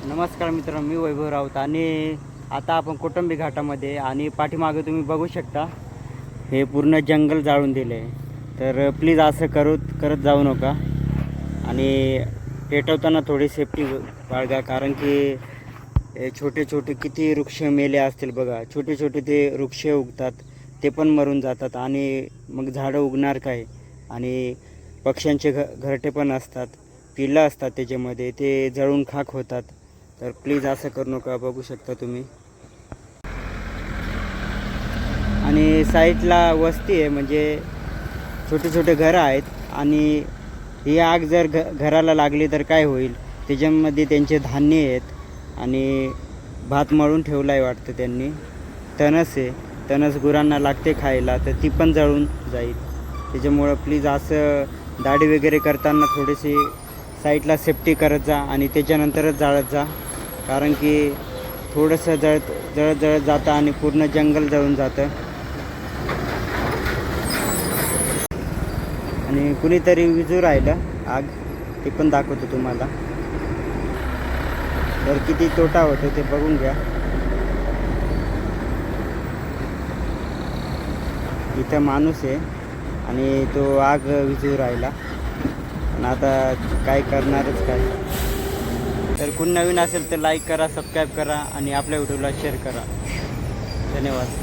नमस्कार मित्रांनो, मी वैभव राऊत आणि आता आपण कोटंबी घाटामध्ये आणि पाठीमागे तुम्ही बघू शकता हे पूर्ण जंगल जाळून दिले आहे. तर प्लीज असं करत जाऊ नका आणि पेटवताना थोडी सेफ्टी बाळगा, कारण की छोटे छोटे किती वृक्ष मेले असतील बघा. छोटे छोटे ते वृक्ष उगतात, ते पण मरून जातात आणि मग झाडं उगणार काय. आणि पक्ष्यांचे घरटे पण असतात, पिल्लं असतात त्याच्यामध्ये, ते जळून खाक होतात. तर प्लीज असं करू नका. बघू शकता तुम्ही. आणि साईडला वस्ती आहे, म्हणजे छोटे छोटे घरं आहेत. आणि ही आग जर घराला लागली तर काय होईल. त्याच्यामध्ये त्यांचे धान्य आहेत आणि भात मळून ठेवला आहे वाटतं त्यांनी. तणस आहे, तणस गुरांना लागते खायला, तर ती पण जळून जाईल. त्याच्यामुळं प्लीज असं दाढी वगैरे करताना थोडीशी साईडला सेफ्टी करत जा आणि त्याच्यानंतरच जाळत जा, कारण की थोडंसं जळत जातं आणि पूर्ण जंगल जळून जातं. आणि कुणीतरी विजू राहिलं आग, ते पण दाखवतो तुम्हाला. तर किती तोटा होतो ते बघून घ्या. इथं माणूस आहे आणि तो आग विजू राहिला, आणि आता काय करणारच काय. तर कोण नवीन असेल तर लाईक करा, सबस्क्राईब करा आणि आपल्या व्हिडिओला शेअर करा. धन्यवाद.